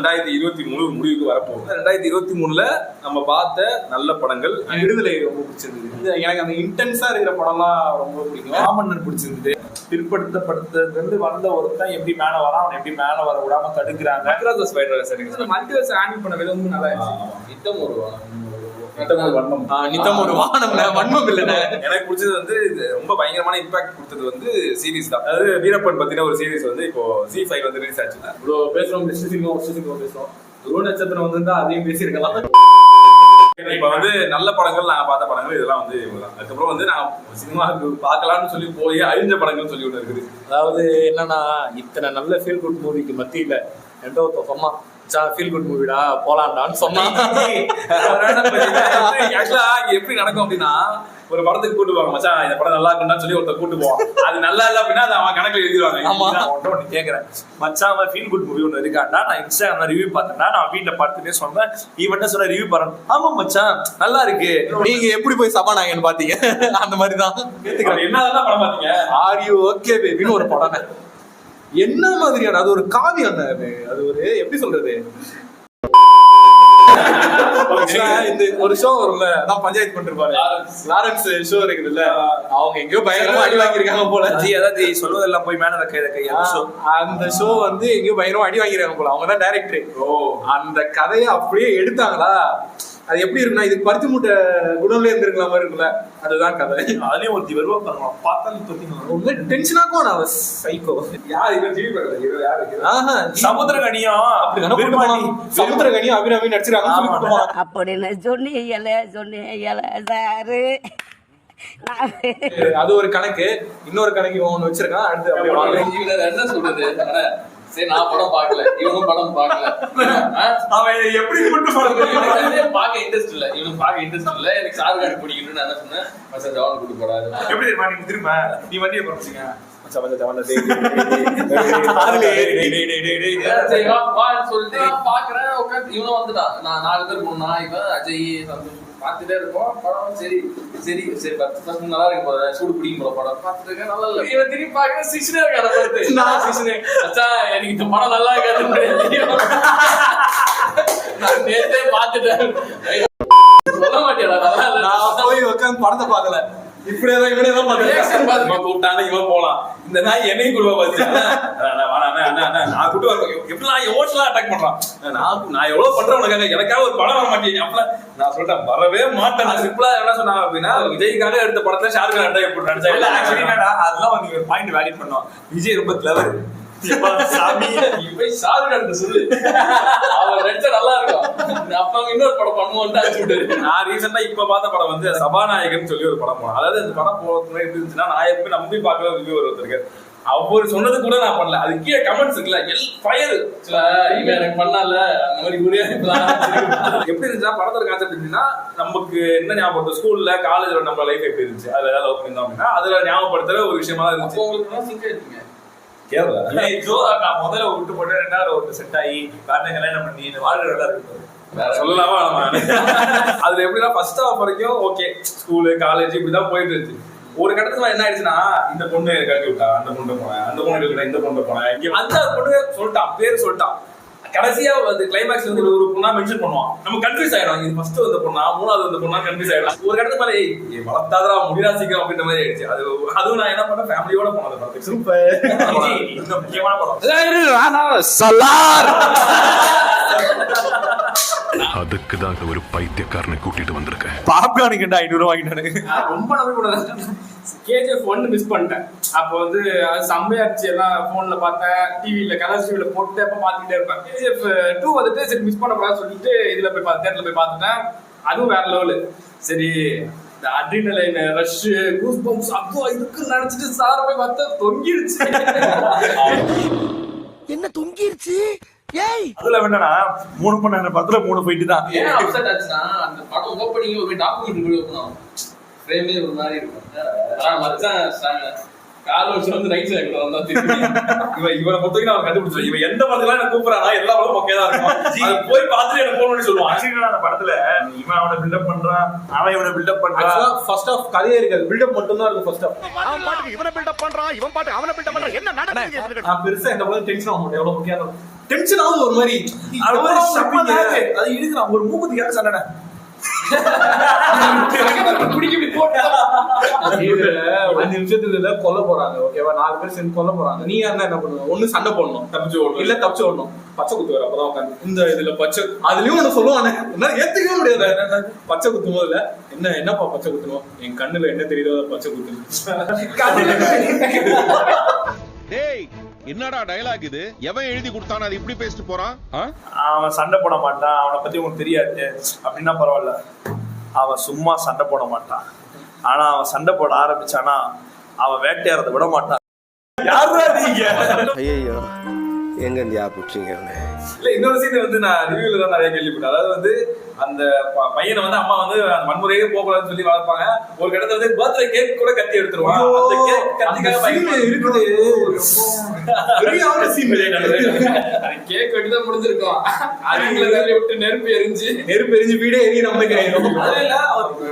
2023 முடிவுக்கு வரப்போகுது. 2023ல நம்ம பார்த்த நல்ல படங்கள். விடுதலை ரொம்ப பிடிச்சிருந்தது. எனக்கு அந்த இன்டென்ஸா இருக்கிற படம்லாம் ரொம்ப பிடிக்கும். மாமன்னன் பிடிச்சிருந்தது. பிற்படுத்தப்பட்டதுல வந்த ஒருத்தன் எப்படி மேல வரான், அவன் எப்படி மேல வர விடாம தடுக்கிறாங்க. மல்டிவர்ஸ் ஆனிமேட் பண்ண விதம் வந்து நல்லா இருந்துச்சு. நித்தம் ஒரு வன்மம் இல்ல. எனக்கு பிடிச்சது வந்து ரொம்ப பயங்கரமான இம்பாக்ட் கொடுத்தது வந்து சீரிஸ் தான். அதாவது வீரப்பன் பத்தின ஒரு சீரிஸ் வந்து இப்போ C5 வந்து ரிலீஸ் ஆச்சு. இவ்வளோ பேசுறோம், பேசுறோம். துருவ நட்சத்திரம் வந்து அதையும் பேசியிருக்கலாம். இப்ப வந்து நல்ல படங்கள் நாங்க பார்த்த படங்கள் இதெல்லாம் வந்து இவ்வளவுதான். அதுக்கப்புறம் வந்து நான் சினிமாவுக்கு பார்க்கலாம்னு சொல்லி போய் அழிஞ்ச படங்கள் சொல்லி ஒன்று இருக்குது. அதாவது என்னன்னா, இத்தனை நல்ல ஃபீல் குட் மூவிக்கு மத்தியில ரெண்டாவது சொன்னா ஃபீல் குட் மூவிடா போலாண்டான்னு சொன்னா எப்படி நடக்கும் அப்படின்னா, ஒரு படத்துக்கு கூட்டு போவாங்க, மச்சான் இந்த படம் நல்லா இருக்குன்னு சொல்லி ஒருத்தர் கூட்டு போவான். அது நல்லா இல்ல அப்படின்னா அது அவன் கணக்குல எழுதிடுவாங்க. கேக்குறேன், மச்சான் ஃபீல் குட் மூவி ஒன்று இருக்காண்டா, நான் இன்ஸ்டாகிராம்ல ரிவ்யூ பார்த்தேன்னா நான் வீட்டுல பார்த்துட்டே சொன்னேன். இவன் சொன்ன ரிவ்யூ பாருங்க, ஆமா மச்சான் நல்லா இருக்கு. நீங்க எப்படி போய் சபானாங்கன்னு பாத்தீங்க? அந்த மாதிரிதான் என்னதான் படம் பாத்தீங்க? ஆர் யூ ஓகே பேபின்னு ஒரு படம். என்ன மாதிரியான அது ஒரு காவியம். அது ஒரு எப்படி சொல்றது, இந்த ஒரு ஷோ வரும்ல, அதான் பஞ்சாயத்து பண்ணிருப்பாரு லாரன்ஸ் ஷோ இருக்குதுல்ல, அவங்க எங்கேயோ பயங்கரமா அடி வாங்கிருக்காங்க போல. அதாவது சொல்வதெல்லாம் போய் மேல அந்த ஷோ வந்து எங்கேயோ பயங்கரமா அடி வாங்கிருக்காங்க போல. அவங்க தான் டைரக்டர். அந்த கதையை அப்படியே எடுத்தாங்களா, அது எப்படி இருக்குன்னா, இதுக்கு பருத்தி மூட்டை குடம்ல இருந்திருக்கலாம் மாதிரி இருக்குல்ல, அதுதான் கதை. அதுலயும் ஒருத்தி வருவா பாருங்க, பார்த்தாலும் டென்ஷனாக்கும். நான் சைக்கோ யார் இவன் டிவி பார்க்கல, யாரு சமுத்திரகனியும் சமுத்திரகனியும் அபிராமி நடிச்சிருக்காங்க அப்படின்னு சொன்னீங்கல சாரு. அது ஒரு கணக்கு. இன்னொரு கணக்கு ஒண்ணு வச்சிருக்கான். அடுத்து என்ன சொல்றது, சரி நான் படம் பார்க்கல, இவனும் படம் பார்க்கல, அவன் எப்படி பார்க்க இன்ட்ரெஸ்ட் இல்ல, இவனுக்கு பார்க்க இன்ட்ரெஸ்ட் இல்ல, எனக்கு ஷாருக்கான் பிடிக்கணும்னு என்ன சொன்னேன், மச்சா ஜவான் கூட்டு போறாரு. எப்படி தெரியுமா, நீங்க திரும்ப நீ வண்டியை பறிச்சுங்க பாக்குறேன் உட்காந்து இவனும் வந்துட்டான். நான் 4 பேர் போனா, இவன் அஜய் சந்தோஷ் பார்த்துட்டே இருக்கோம். படம் சரி சரி சரி 10% நல்லா இருக்கு போல, சூடு பிடிக்கும் போல படம் பார்த்துட்டு இருக்கேன், நல்லா இல்ல. இவன் திரும்பி பாக்குறேன், சிக்ஷனே இருக்கான பார்த்து நான் சிக்ஷனே, அச்சா எனக்கு இந்த படம் நல்லா இருக்காது நான் நேத்தே பார்த்துட்டேன். சொல்ல மாட்டேன், நான் போய் உட்காந்து படத்தை பார்க்கல, இப்படியேதான் இவனேதான் பாத்துக்கலாம். கூப்பிட்டானா இவன் போலாம், இந்த நாய் என்னையும் கூட பார்த்து நான் கூட்டு வரேன். எப்படிலாம் எமோஷனலா அட்டாக் பண்றான். நான் எவ்வளவு பண்றேன் உனக்காக, எனக்காக ஒரு படம் வர மாட்டேன். அப்பெல்லாம் நான் சொல்லிட்டேன் வரவே மாட்டேன். நான் சிம்பிளா என்ன சொன்னாங்க அப்படின்னா, விஜய்க்காக எடுத்த படத்தை ஷாருக்கான் அட்டாக் போட்டு நடிச்சாங்க. அதெல்லாம் வந்து ஒரு பாயிண்ட் வேலிட் பண்ணுவோம். விஜய் ரொம்ப கிளவர் சாமி, போய் ஷாருக்கான் சொல்லு, அவன் நடிச்சா நல்லா இருக்கும், அப்ப இன்னொரு படம் பண்ணுவோம். நான் ரீசெண்டா இப்ப பார்த்த படம் வந்து சபாநாயகன் சொல்லி ஒரு படம் போனேன். அதாவது இந்த படம் போறது எப்படி இருந்துச்சுன்னா, நான் எப்பவுமே நம்பி பார்க்கல ரிவ்யூ ஒருத்தருக்கு அவர் சொன்னது கூட நான் பண்ணல. அது கீழே கமெண்ட்ஸ் இருக்குல்ல, ஃபயர் இவன் எனக்கு பண்ணல அந்த மாதிரி கூட எப்படி இருந்துச்சா படத்தோட கான்செப்ட் எப்படின்னா, நமக்கு என்ன ஞாபகம், ஸ்கூல்ல காலேஜ்ல நம்ம லைஃப் எப்படி இருந்துச்சு, அதுல ஏதாவது லவ் பண்ணிருந்தோம் அப்படின்னா அதுல ஞாபகப்படுத்துற ஒரு விஷயமா தான் இருந்துச்சு. உங்களுக்கு சிங்க் ஆயிருக்கீங்க கேரளா. நான் முதல்ல விட்டு போட்டு 2வது ஒரு செட் ஆகி காரணம் கல்யாணம் பண்ணி இந்த வாழ்க்கை நல்லா இருக்கு சொல்லலாமா? அதுல எப்படின்னா ஃபர்ஸ்ட் ஹாஃப் வரைக்கும் ஓகே, ஸ்கூலு காலேஜ் இப்படிதான் போயிட்டு இருந்துச்சு. ஒரு கட்டத்துல என்ன ஆயிடுச்சுன்னா, இந்த பொண்ணு கட்டி விட்டா, அந்த பொண்ணு போனேன், அந்த பொண்ணு இருக்கா, இந்த பொண்ணு போனேன், இங்க 5வது பொண்ணு சொல்லிட்டான், பேரு சொல்லிட்டான். கடைசியா வந்து கிளைமேக்ஸ் வந்து ஒரு பொண்ணா மென்ஷன் பண்ணுவான். நம்ம கன்ஃபியூஸ் ஆயிடும், இது ஃபர்ஸ்ட் வந்த பொண்ணா 3வது வந்த பொண்ணா கன்ஃபியூஸ் ஆயிடும். ஒரு இடத்துல மேலே வளர்த்தாதா முடிராசிக்கும் அப்படின்ற மாதிரி ஆயிடுச்சு. அதுவும் நான் என்ன பண்ணேன், ஃபேமிலியோட போனது படத்துக்கு. சூப்பர். இந்த முக்கியமான படம் அதுக்குதான் ஒரு பைத்தியக்காரனை கூட்டிட்டு வந்திருக்கேன். பாப்கார்னுக்கு 500 வாங்கிட்டானுங்க. ரொம்ப நம்பி போனேன். KGF 1 மிஸ் பண்ணிட்டேன். அப்போ வந்து அது செம்மையாச்சு, எல்லாம் போன்ல பார்த்தேன், டிவில கலர் டிவில போட்டு அப்ப பாத்துக்கிட்டே இருப்பேன். KGF 2 வந்துட்டு சரி மிஸ் பண்ணக்கூடாதுன்னு சொல்லிட்டு இதுல போய் தேட்டர்ல போய் பார்த்துட்டேன். அதுவும் வேற லெவலு. சரி இந்த அட்ரினலைன் ரஷ் கூஸ் பம்ப்ஸ் அப்போ இதுக்கு நினைச்சிட்டு சார போய் பார்த்தா தொங்கிடுச்சு. என்ன தொங்கிருச்சு? ஏய் அதுல வேண்டானா 3 பண்ண 3 போயிட்டு தான். ஏன் அப்செட் ஆச்சுன்னா, அந்த படம் ஓப்பனிங் ஒரு டாக்குமெண்ட் வீடியோ பண்ணோம், ஃப்ரேமே ஒரு மாதிரி இருக்கும். மச்சான் கால் வச்சு வந்து ரைட் சைடு வந்தா இவனை பொறுத்தவரைக்கும் அவன் கண்டுபிடிச்சு, இவன் எந்த படத்துலாம் எனக்கு கூப்பிடறானா எல்லா படமும் ஓகே தான் இருக்கும். போய் பார்த்துட்டு எனக்கு போன் பண்ணி சொல்லுவான். ஆக்சுவலி அந்த படத்துல இவன் அவனை பில்டப் பண்றான், அவன் இவனை பில்டப் பண்றான். ஃபர்ஸ்ட் ஆஃப் கதையே இருக்காது, பில்டப் மட்டும் தான் இருக்கும். ஃபர்ஸ்ட் ஆஃப் அவன் பாட்டுக்கு இவனை பில்டப் பண்றான், இவன் பாட்டு அவனை பில்டப் பண்றான். என்ன நடக்குது? நான் பெருசா இந்த படம் டென்ஷன் ஆக மாட்டேன், எவ்வளவு முக்கியம். டென்ஷன் ஆகுது ஒரு மாதிரி. அது இழுக்கிறான் ஒரு மூக்குத்திக்காக சண்டை அஞ்சு நிமிஷத்துல கொல்ல போறாங்க. ஓகேவா, 4 பேர் சேர்ந்து கொல்ல போறாங்க. நீ என்ன பண்ணுவ? ஒண்ணு சண்டை போடணும், தப்பிச்சு ஓடணும், இல்ல தப்பிச்சு ஓடணும். பச்சை குத்து வர அப்பதான் உட்காந்து இந்த இதுல பச்சை அதுலயும் ஒண்ணு சொல்லுவானே, என்ன ஏத்துக்கவே முடியாது. பச்சை குத்தும் போதுல என்னப்பா பச்சை குத்தணும், என் கண்ணுல என்ன தெரியுதோ பச்சை குத்தணும். டேய் என்னடா டயலாக் இது? எவன் எழுதி கொடுத்தானே அது இப்படி பேசிட்டு போறான்? அவன் சண்டை போட மாட்டான், அவனை பத்தி உங்களுக்கு தெரியாது அப்படின்னா பரவாயில்ல. அவன் சும்மா சண்டை போட மாட்டான், ஆனா அவன் சண்டை போட ஆரம்பிச்சானா அவன் வேட்டையாறதை விட மாட்டான். யாருதான் நீங்க? ஐயோ எங்க இந்தியா புடிச்சிங்க? இல்ல இன்னொரு சீன் வந்து நான் ரிவ்யூல தான் நிறைய கேள்விப்பட்டேன். அதாவது வந்து அந்த பையனை வந்து அம்மா வந்து வன்முறையே போகக்கூடாதுன்னு சொல்லி வளர்ப்பாங்க. ஒரு இடத்துல வந்து பர்த்டே கேக் கூட கத்தி எடுத்துருவான். அந்த கேக் கத்திக்காக பையன் இருக்குது. கேக் வெட்டி தான் முடிஞ்சிருக்கும். அதுங்களை விட்டு நெருப்பு எரிஞ்சு வீடே எரிய நமக்கு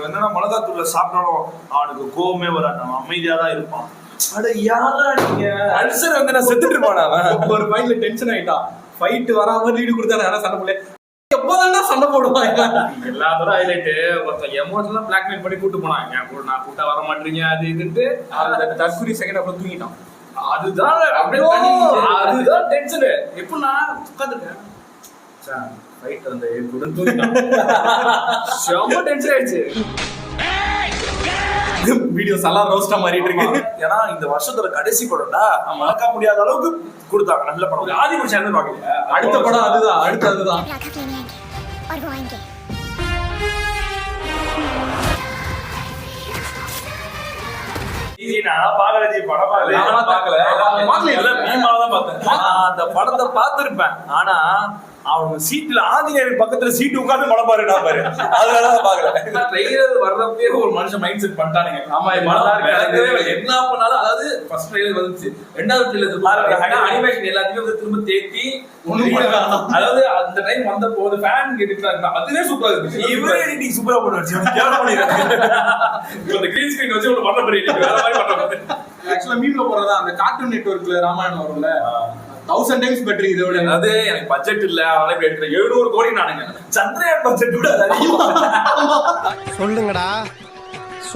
என்னன்னா மிளகாத்தூள்ல சாப்பிட்டாலும் அவனுக்கு கோவமே வராது, அவன் அமைதியா தான் இருப்பான். அட யாரா நீங்க? அல்சர் வந்து நான் செத்துட்டு இருப்பானா? ஒரு ஃபைட்ல டென்ஷன் ஆயிட்டான், ஃபைட் வராம லீடு கொடுத்தானே சண்டை போடல. எப்போதான் சண்டை போடுவாங்க எல்லாத்தோட ஹைலைட். ஒருத்தன் எமோஷனலா பிளாக்மெயில் பண்ணி கூட்டு போனான், என் கூட நான் கூட்ட வர மாட்டீங்க அது இதுன்ட்டு. தற்கொலை செகண்ட் அப்புறம் தூங்கிட்டான். அதுதான் அதுதான் டென்ஷன். எப்போ நான் உட்காந்துருக்கேன் ஃபைட் அந்த கூட தூங்கிட்டான். செம்ம டென்ஷன் ஆயிடுச்சு. வீடியோஸ் எல்லாம் ரோஸ்டா மாறிட்டு இருக்கு. ஏன்னா இந்த வருஷத்தோட கடைசி படம்டா, மறக்க முடியாத அளவுக்கு கொடுத்தாங்க. நல்ல படம். ஆதி புருஷன் பாக்கல. அடுத்த படம் அதுதான், அதுதான். அந்த படத்தை பார்த்திருப்பேன், ஆனா அவன் சீட்ல ஆஞ்சநேயர் பக்கத்துல சீட்டு உட்கார்ந்து படம் பாரு அதனாலதான் பாக்கல. ட்ரெய்லர் வர்றப்பே ஒரு மனுஷன் மைண்ட் செட் பண்ணிட்டானுங்க. ஆமா, என்ன பண்ணாலும் அதாவது ஃபர்ஸ்ட் ட்ரெய்லர் வந்துச்சு, ரெண்டாவது ட்ரெய்லர் அனிமேஷன் எல்லாத்தையும் வந்து திரும்ப தேத்தி அதாவது அந்த டைம் வந்த போது ஃபேன் கேட்டுட்டாங்க. அதுவே சூப்பரா இருந்துச்சு. இவரே எடிட்டிங் சூப்பரா பண்ணுவாச்சு. இந்த கிரீன் ஸ்கிரீன் வச்சு ஒரு பண்ண போறீங்க வேற மாதிரி பண்றாங்க. ஆக்சுவலா மீம்ல போறதா அந்த கார்ட்டூன் நெட்வொர்க்ல ராமாயணம் வரும்ல, 1000 டைம்ஸ் பெட்டர் இதை விட. அதாவது எனக்கு பட்ஜெட் இல்ல, அதனால இப்ப எடுக்கிறேன். 700 கோடி நானுங்க. சந்திரயான் பட்ஜெட் விட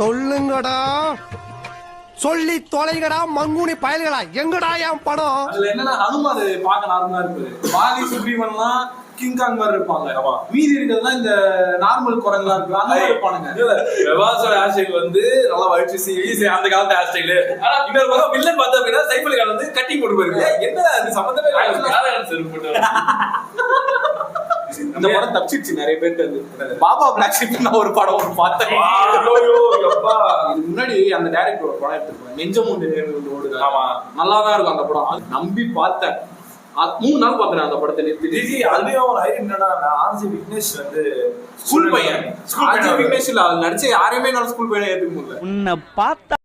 சொல்லுங்கடா சொல்லி தொலைங்கடா மங்குனி பயல்களா, எங்கடா என் படம்? அதுல என்னன்னா ஹனுமான் பார்க்க நார்மலா இருப்பாரு, பாலி சுக்ரீவன்லாம் கிங்காங் மாதிரி இருப்பாங்க. மீதி இருக்கிறதுலாம் இந்த நார்மல் குரங்கெல்லாம் இருக்கு, அந்த மாதிரி இருப்பானுங்க. விவாசோட ஹேர் ஸ்டைல் வந்து நல்லா வலிச்சு அந்த காலத்து ஹேர் ஸ்டைல். ஆனா இன்னொரு பக்கம் வில்லன் பார்த்தா அப்படின்னா சைஃபுல் கான் வந்து கட்டி போட்டு போயிருக்கு. என்ன அது சம்பந்தமே இந்த படம் தப்பிச்சிருச்சு நிறைய பேருக்கு. வந்து பாபா பிளாக் ஷிப் ஒரு படம் பார்த்தேன். இது முன்னாடி அந்த டைரக்டர் ஒரு படம் எடுத்துருப்பேன், நெஞ்சமுண்டு நேர்ந்து ஓடுது. ஆமா, நல்லாதான் இருக்கும் அந்த படம். நம்பி பார்த்தேன், 3 நாள் பார்த்தேன் அந்த படத்தை நிறுத்தி. அதுலயும் ஒரு ஹைலைட் என்னன்னா, ஆர்ஜி விக்னேஷ் வந்து ஸ்கூல் பையன். ஆர்ஜி விக்னேஷ் இல்ல, அது நடிச்ச யாரையுமே நான் ஸ்கூல் பையனை ஏத்துக்க முடியல. உன்னை பார்த்தா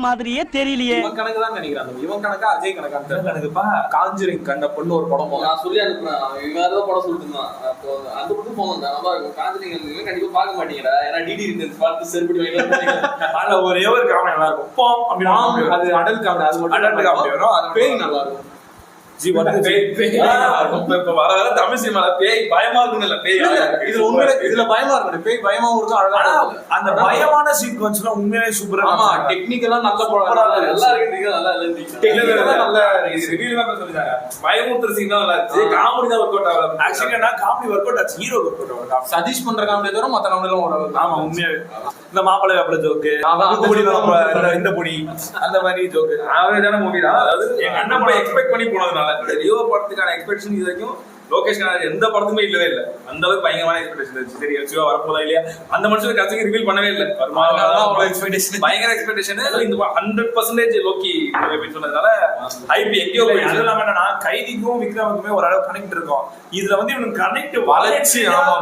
மாதிரியே தெரியலையே. இவன் கணக்கு தான் நினைக்கிறாங்க. இவன் கணக்கா அஜய் கணக்கா கணக்குப்பா. காஞ்சுரிங் கண்ட பொண்ணு ஒரு படம் நான் சொல்லி அனுப்புறேன். இவன் ஏதாவது படம் சொல்லிட்டு இருந்தான். அப்போ அந்த படத்துக்கு போனோம் தான். நம்ம காஞ்சுரிங் கண்டிப்பா பார்க்க மாட்டீங்கடா, ஏன்னா டிடி ரிட்டர்ன்ஸ் பார்த்து செருப்படி அதுல ஒரே ஒரு காமெடி நல்லா இருக்கும். அது அடல் காமெடி, அது மட்டும் அடல் காமெடி வரும். அது பேய் நல்லா இருக்கும். வர தமிழ் சினிமால பேய் பயமா இருக்குன்னு இல்ல, பேய் இதுல உண்மையில இதுல பயமா இருக்கும். பேய் பயமாவும் இருக்கும், அழகா அந்த பயமான சீக்வென்ஸ்லாம் உண்மையிலே சூப்பரா. ஆமா, டெக்னிக்கலா நல்ல படம், நல்லா இருக்கு. நல்லா டெக்னிக்கலா நல்ல ரிவ்யூல சொல்லிட்டாங்க. பயமுறுத்துற சீன் தான் நல்லா இருந்துச்சு, காமெடி தான் ஒர்க் அவுட் ஆகல. ஆக்சுவலி நான் காமெடி ஒர்க் அவுட் ஆச்சு, ஹீரோ ஒர்க் அவுட் ஆகும். சதீஷ் பண்ற காமெடி தவிர மத்த காமெடி எல்லாம் ஓடாது. ஆமா, உண்மையாவே இந்த மாப்பிள்ளை வேப்பில ஜோக்கு, இந்த பொடி, அந்த மாதிரி ஜோக்கு ஆவரேஜான மூவி தான். அதாவது எங்க அண்ணன் படம் எக்ஸ்பெக்ட் பண்ணி போனதுனால லியோ படத்துக்கான எக்ஸ்பெக்டேஷன் இது வரைக்கும் லோகேஷ் கனகராஜ் எந்த படத்துமே இல்லவே இல்லை. அந்த அளவுக்கு பயங்கரமான எக்ஸ்பெக்டேஷன் இருந்துச்சு. சரி சிவா வரப்போதா இல்லையா, அந்த மனுஷன் கடைசிக்கு ரிவீல் பண்ணவே இல்லை. பயங்கர எக்ஸ்பெக்டேஷன். இந்த 100% லோக்கி அப்படின்னு சொன்னதுனால ஹைப் எங்கேயோ போய். அது இல்லாம என்னன்னா, கைதிக்கும் விக்ரமுக்குமே ஒரு அளவு கனெக்ட் இருக்கும். இதுல வந்து இவனுக்கு கனெக்ட் வளர்ச்சி. ஆமா,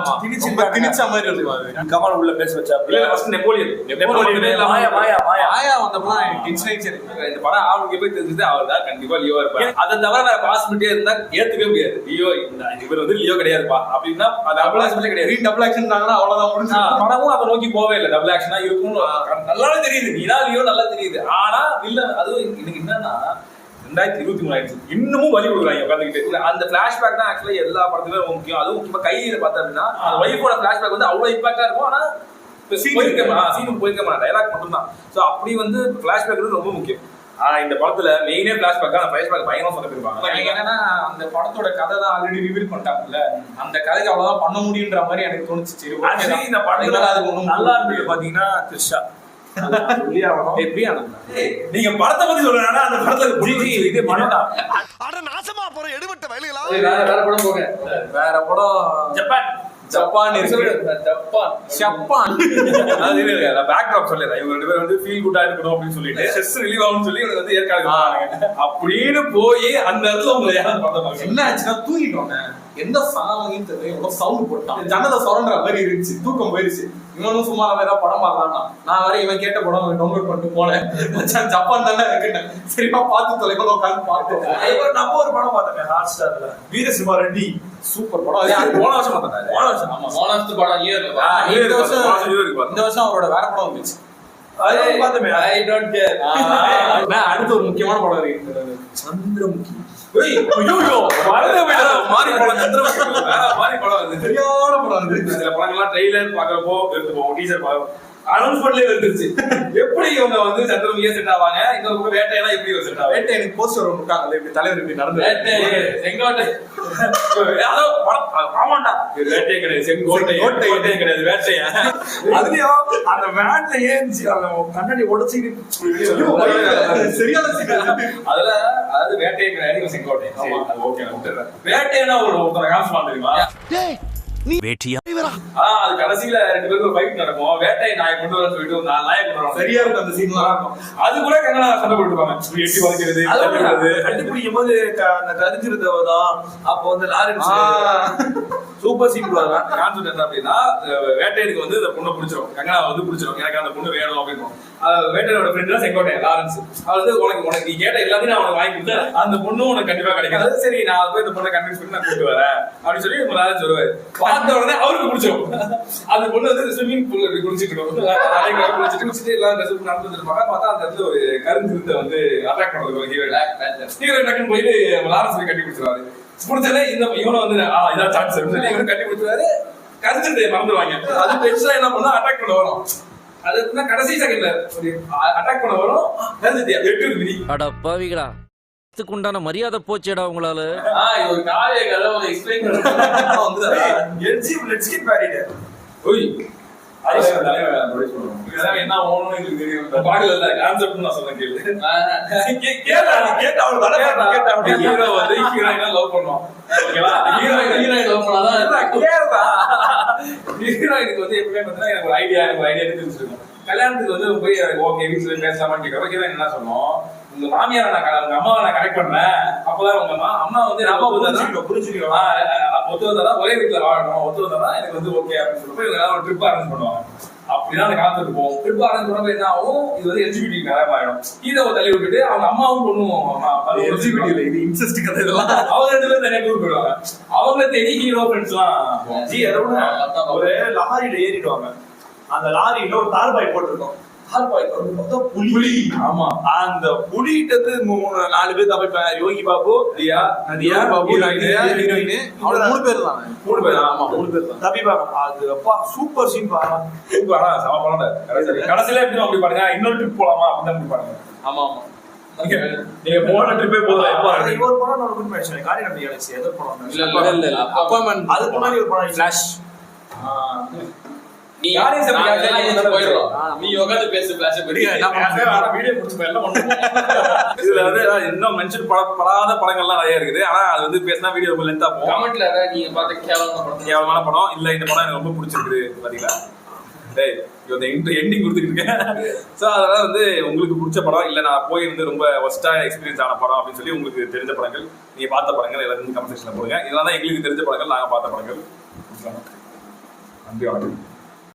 திணிச்ச மாதிரி இருக்கும். கமல் உள்ள பேச வச்சா இல்ல. ஃபர்ஸ்ட் நெப்போலியன் மாயா வந்தப்போ டென்ஷன் ஆயிடுச்சு. இந்த படம் ஆளுக்கு போய் தெரிஞ்சது அவர் தான் கண்டிப்பா லியோ இருப்பாரு. அதை தவிர வேற பாசிபிலிட்டியா இருந்தா ஏத்துக்கவே முடியாது. லியோ இவர் வந்து லியோ கிடையாதுப்பா அப்படின்னா அது டபுள் ஆக்ஷன் கிடையாது. டபுள் ஆக்ஷன் தாங்கன்னா அவ்வளவுதான் முடிஞ்சு. படமும் அதை நோக்கி போவே இல்லை. டபுள் ஆக்ஷனா இருக்கும் நல்லாவே தெரியுது, நீதான் லியோ நல்லா தெரியுது. ஆனா இல்ல, அதுவும் எனக்கு என்னன்னா 2023 ஆயிடுச்சு, இன்னமும் வலி கொடுக்குறாங்க உட்காந்துக்கிட்டு. அந்த பிளாஷ்பேக் தான் ஆக்சுவலா எல்லா படத்துலயும் ரொம்ப முக்கியம். அதுவும் முக்கியமா கையில பார்த்தா அப்படின்னா ஒய்ஃபோட பிளாஷ்பேக் வந்து அவ்வளவு இம்பாக்டா இருக்கும். ஆனா சீனுக்கு போயிருக்க டயலாக் மட்டும் தான். ஸோ அப்படி வந்து பிளாஷ்பேக் ரொம்ப முக்கியம். ஆனா இந்த படத்துல மெயினே பிளாஷ்பேக் தான். பிளாஷ்பேக் பயங்கரமா சொல்லிருப்பாங்க. என்னன்னா அந்த படத்தோட கதை தான் ஆல்ரெடி ரிவீல் பண்ணிட்டாங்கல்ல, அந்த கதைக்கு அவ்வளவுதான் பண்ண முடியுன்ற மாதிரி எனக்கு தோணுச்சு. இந்த படத்துல அது ஒண்ணும் நல்லா இருந்தது பாத்தீங்கன்னா த்ரிஷா. நீங்க படத்தை பத்தி சொல்றேன்னா அந்த படத்துல இது பண்ணலாம். அட நாசமா போற எடுபட்ட வயலுகளா. வேற படம் போக, வேற படம் ஜப்பான் இருக்கு. ஜப்பான் பேக்ராப் சொல்லிடுறேன். இவங்க 2 பேரும் வந்து ஃபீல் குட்டா இருக்கணும் அப்படின்னு சொல்லிட்டு ஸ்ட்ரெஸ் ரிலீவ் ஆகும்னு சொல்லி இவங்க வந்து ஏற்காடு அப்படின்னு போய் அந்த இடத்துல உங்களை யாரும் பார்த்தா என்ன ஆச்சுன்னா தூங்கிட்டோங்க. எந்த சாங்கின்னு தெரியல, எவ்வளவு சவுண்ட் போட்டான். ஜன்னலை சுரண்டுற மாதிரி இருந்துச்சு, தூக்கம் போயிருச்சு. இவனும் சும்மா ஏதாவது படம் பார்க்கலாம். நான் வர இவன் கேட்ட படம் டவுன்லோட் பண்ணிட்டு போனேன். ஜப்பான் தானே இருக்குன்னு சரிப்பா பார்த்து தொலைக்கணும் உட்காந்து பார்த்தோம். நம்ம ஒரு படம் பார்த்தேன் ஹாட் ஸ்டார்ல, வீரசிம்மா ரெட்டி. சூப்பர் படம். போன வருஷம் பார்த்தேன். போன வருஷம் ஆமா, மோனஸ்ட் படம் இந்த வருஷம் அவரோட வேற படம் வந்துச்சு. பார்த்தமே. I don't care. அடுத்து ஒரு முக்கியமான படம் இருக்கு, சந்திரமுகி. சரியான படம் வந்து சில படங்கள்லாம் ட்ரெய்லர் பாக்குறப்போ எடுத்து போவோம், டீசர் அனௌன்ஸ்மெண்ட்லயே வந்துருச்சு. எப்படி இவங்க வந்து சந்திரமுகியா செட் ஆவாங்க, இந்த வேட்டையெல்லாம் எப்படி செட் ஆகும். வேட்டை எனக்கு போஸ்டர் ஒன்று இருக்காங்க, இப்படி தலைவர் இப்படி நடந்து செங்கோட்டை ஆமாண்டா, வேட்டையே கிடையாது, செங்கோட்டை கிடையாது, வேட்டையா. அதுலயும் அந்த வேன்ல ஏஞ்சி அந்த கண்ணாடி உடைச்சிக்கிட்டு சரியான அதுல அதாவது வேட்டையே கிடையாது, செங்கோட்டை. அது ஓகே, நான் விட்டுறேன். வேட்டையா ஒருத்தரை காமிச்சு தெரியுமா, அது கடைசியில 2 பேருக்கு ஒரு ஃபைட் நடக்கும். வேட்டை நாயை கொண்டு வர சொல்லிட்டு ஒரு 4 நாயை கொண்டு வர சரியா இருக்கும். அந்த சீன் நல்லா இருக்கும். அது கூட கங்கனா சண்டை போட்டுப்பாங்க, எட்டி வளைக்கிறது, கண்டுபிடிக்கும் போது அந்த கரிஞ்சிருந்தவதான் அப்போ வந்து லாரி சூப்பர் சீன் கான்செப்ட் என்ன அப்படின்னா, வேட்டையனுக்கு வந்து அந்த பொண்ணை பிடிச்சிரும், கங்கனா வந்து பிடிச்சிரும், எனக்கு அந்த பொண்ணு வேணும் அப்படின்னு. வேட்டையோட ஃப்ரெண்ட் தான் செங்கோட்டை லாரன்ஸ். அவர் வந்து உனக்கு நீ கேட்ட எல்லாத்தையும் நான் உனக்கு வாங்கி கொடுத்தேன், அந்த பொண்ணு உனக்கு கண்டிப்பா கிடைக்காது. சரி, நான் போய் இந்த பொண்ணை கன்வின்ஸ் பண்ணி நான் கூப்பிட்டு வரேன் அப்படின்னு சொல்லி லாரன்ஸ் வருவாரு. பார்த்த உடனே அவருக்கு பிடிச்சிரும். அந்த பொண்ணு வந்து ஸ்விம்மிங் பூல் குளிச்சுட்டு குளிச்சுட்டு எல்லாம் நடந்து வந்துருப்பாங்க. பார்த்தா அந்த இடத்துல ஒரு கருஞ்சிருத்தை வந்து அட்ராக்ட் பண்றது ஹீரோ டக்குன்னு போயிட்டு லாரன்ஸ் கட்டி பிடிச்சிருவாரு. பிடிச்சதே இந்த இவனை வந்து இதான் சான்ஸ் சொல்லி இவனை கட்டி பிடிச்சிருவாரு. கருஞ்சிருத்தை மறந்துடுவாங்க. அது பெருசா என்ன பண்ணா அட்டாக் பண்ண வரும். அது கடைசி செகண்ட்ல அட்டாக் பண்ண வரும். எட்டு மிதி அடப்பாவிகளா, உண்டான மரியாதை போச்சேடா உங்களால. ஒரு காவிய கதை ஒரு எக்ஸ்பிளைன் பண்ண என்ன ஓணும் தெரியும். பாடல் இல்ல, கான்செப்ட் நான் சொல்றேன் கேளு. ஹீரோ வந்து ஹீரோயினா லவ் பண்ணுவோம். ஓகேவா, ஹீரோயின் லவ் பண்ணாதான் ஹீரோயினுக்கு வந்து எப்பவுமே பார்த்தீங்கன்னா எனக்கு ஒரு ஐடியா தெரிஞ்சிருக்கும். கல்யாணத்துக்கு வந்து போய் ஓகே வீட்டுல பேசலாமான்னு கேட்கறோம். ஹீரோயின் என்ன சொன்னோம், உங்க மாமியாரை உங்க அம்மாவை நான் கரெக்ட் பண்ணேன், அப்பதான் உங்க அம்மா வந்து புரிஞ்சுக்கணும், ஒத்து வந்தாதான் ஒரே வீட்டுல வாழணும், ஒத்து வந்தாதான் எனக்கு வந்து ஓகே அப்படின்னு சொல்லிட்டு இவங்க ஒரு ட்ரிப் அரேஞ்ச் பண்ணுவாங்க. அப்படிதான் அந்த காலத்துக்கு போவோம். ட்ரிப் அரேஞ்ச் பண்ணப்ப என்ன ஆகும், இது வந்து எல்ஜிபிடி நிறைய ஆயிடும். ஹீரோவை தள்ளி விட்டுட்டு அவங்க அம்மாவும் பொண்ணும் எல்ஜிபிடி இது இன்செஸ்ட் கதை இதெல்லாம் அவங்க 2 பேரும் தனியா டூர் போயிடுவாங்க. அவங்க தேடி ஹீரோ ஃப்ரெண்ட்ஸ் எல்லாம் ஒரு லாரியில ஏறிடுவாங்க. அந்த லாரியில ஒரு தார்பாய் போட்டிருக்கோம். புலி. ஆமா, அந்த புலிகிட்ட 3-4 பேர் தப்பிப்பாங்க. யோகி பாபு, நதியா பாபு, ஹீரோயின், 3 பேர் தான். 3 பேர். ஆமா, 3 பேர் தான் தப்பிப்பாங்க. அது அப்பா சூப்பர் சீன் பாருங்க. சூப்பர். சம படம். கடைசியில எப்படி அப்படி பாருங்க, இன்னொரு ட்ரிப் போலாமா அப்படின்னு பாருங்க. ஆமா ஆமா, நீங்க போன ட்ரிப்பே போதும். ஒரு படம் நான் குட் மேட்ச் காரி நம்பி அழைச்சி எதோ படம் இல்ல அப்பாயின்மெண்ட். அதுக்கு முன்னாடி ஒரு படம் ஃபிளாஷ். நீ உட்காந்து பேசு வீடியோ இதுல வந்து இன்னும் மென்ஷன் படாத படங்கள்லாம் நிறைய இருக்குது. ஆனா அது வந்து பேசினா வீடியோ ரொம்ப லென்த்தா போகும். கமெண்ட்ல நீங்க பார்த்த கேவலமான படம் இல்ல, இந்த படம் எனக்கு ரொம்ப பிடிச்சிருக்கு பாத்தீங்களா, எண்டிங் கொடுத்துட்டு இருக்கேன். ஸோ அதெல்லாம் வந்து உங்களுக்கு பிடிச்ச படம் இல்லை நான் போய் வந்து ரொம்ப ஒஸ்டா எக்ஸ்பீரியன்ஸ் ஆன படம் அப்படின்னு சொல்லி உங்களுக்கு தெரிஞ்ச படங்கள், நீங்க பார்த்த படங்கள் எல்லாரும் கமெண்ட் செக்ஷன்ல போடுங்க. இதெல்லாம் தான் எங்களுக்கு தெரிஞ்ச படங்கள், நாங்க பார்த்த படங்கள். நன்றி, வணக்கம்.